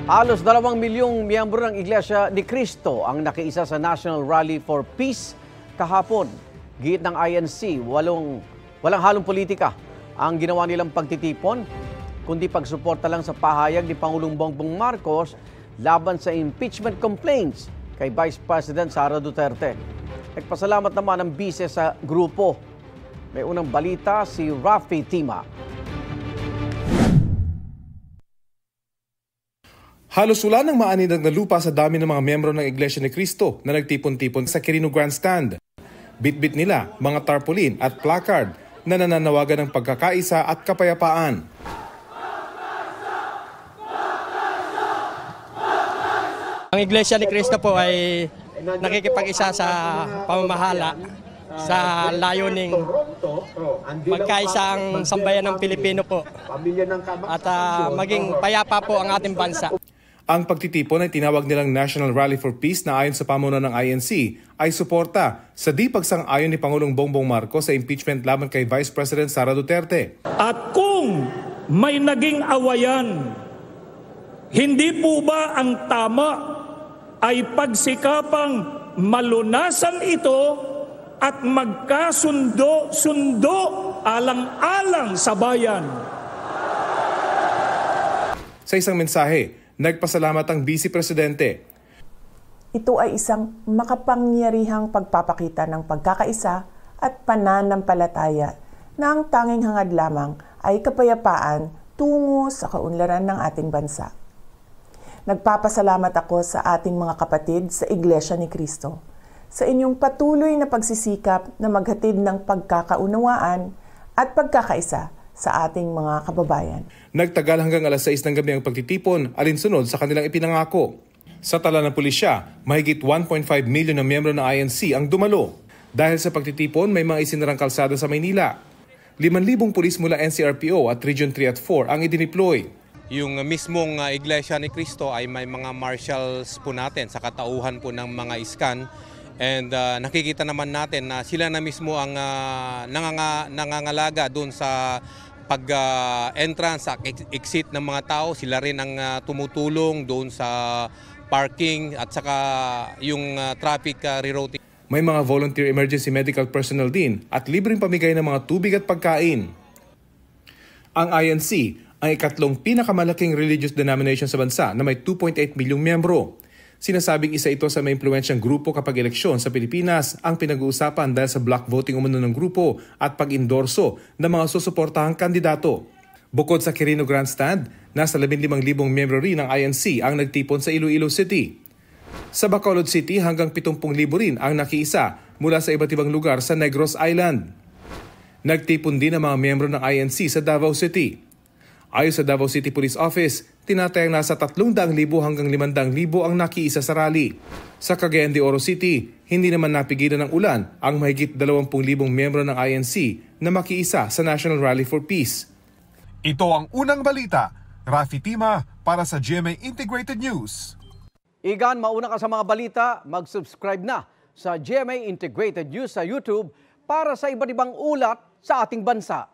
Halos 2 milyong miyembro ng Iglesia ni Cristo ang nakiisa sa National Rally for Peace kahapon. Giit ng INC, walang halong politika ang ginawa nilang pagtitipon, kundi pagsuporta lang sa pahayag ni Pangulong Bongbong Marcos laban sa impeachment complaints kay Vice President Sara Duterte. Nagpasalamat naman ang bise sa grupo. May unang balita si Rafi Tima. Halos wala nang maaninag na lupa sa dami ng mga miyembro ng Iglesia ni Cristo na nagtipon-tipon sa Quirino Grandstand. Bit-bit nila mga tarpaulin at placard na nananawagan ng pagkakaisa at kapayapaan. Ang Iglesia ni Cristo po ay nakikipag-isa sa pamamahala sa layuning magkaisa ang sambayan ng Pilipino po at maging payapa po ang ating bansa. Ang pagtitipon ay tinawag nilang National Rally for Peace na ayon sa pamunuan ng INC ay suporta sa di pagsang-ayon ni Pangulong Bongbong Marcos sa impeachment laban kay Vice President Sara Duterte. At kung may naging awayan, hindi po ba ang tama ay pagsikapang malunasan ito at magkasundo-sundo alang-alang sa bayan? Sa isang mensahe, nagpasalamat ang Vice Presidente. Ito ay isang makapangyarihang pagpapakita ng pagkakaisa at pananampalataya na ang tanging hangad lamang ay kapayapaan tungo sa kaunlaran ng ating bansa. Nagpapasalamat ako sa ating mga kapatid sa Iglesia ni Cristo sa inyong patuloy na pagsisikap na maghatid ng pagkakaunawaan at pagkakaisa sa ating mga kababayan. Nagtagal hanggang alas 6 ng gabi ang pagtitipon alinsunod sa kanilang ipinangako. Sa tala ng pulisya, mahigit 1.5 milyon na miyembro ng INC ang dumalo. Dahil sa pagtitipon, may mga isinarang kalsada sa Maynila. 5,000 pulis mula NCRPO at Region 3 at 4 ang idineploy. Yung mismong Iglesia ni Cristo ay may mga marshals po natin sa katauhan po ng mga iskan. And nakikita naman natin na sila na mismo ang nangangalaga doon sa pag-entrance, sa exit ng mga tao. Sila rin ang tumutulong doon sa parking at saka yung traffic rerouting. May mga volunteer emergency medical personnel din at libreng pamigay ng mga tubig at pagkain. Ang INC ang ikatlong pinakamalaking religious denomination sa bansa na may 2.8 milyong miyembro. Sinasabing isa ito sa may impluwensyang grupo kapag eleksyon sa Pilipinas ang pinag-uusapan dahil sa block voting umano ng grupo at pag-endorso ng mga susuportahang kandidato. Bukod sa Quirino Grandstand, nasa 15,000 miyembro rin ng INC ang nagtipon sa Iloilo City. Sa Bacolod City hanggang 70,000 rin ang nakiisa mula sa iba't ibang lugar sa Negros Island. Nagtipon din ang mga miyembro ng INC sa Davao City. Ayon sa Davao City Police Office, tinatayang nasa 300,000 hanggang 500,000 ang nakiisa sa rally. Sa Cagayan de Oro City, hindi naman napigilan ng ulan ang mahigit 20,000 miyembro ng INC na makiisa sa National Rally for Peace. Ito ang unang balita. Rafi Tima para sa GMA Integrated News. Igan, mauna ka sa mga balita, mag-subscribe na sa GMA Integrated News sa YouTube para sa iba't ibang ulat sa ating bansa.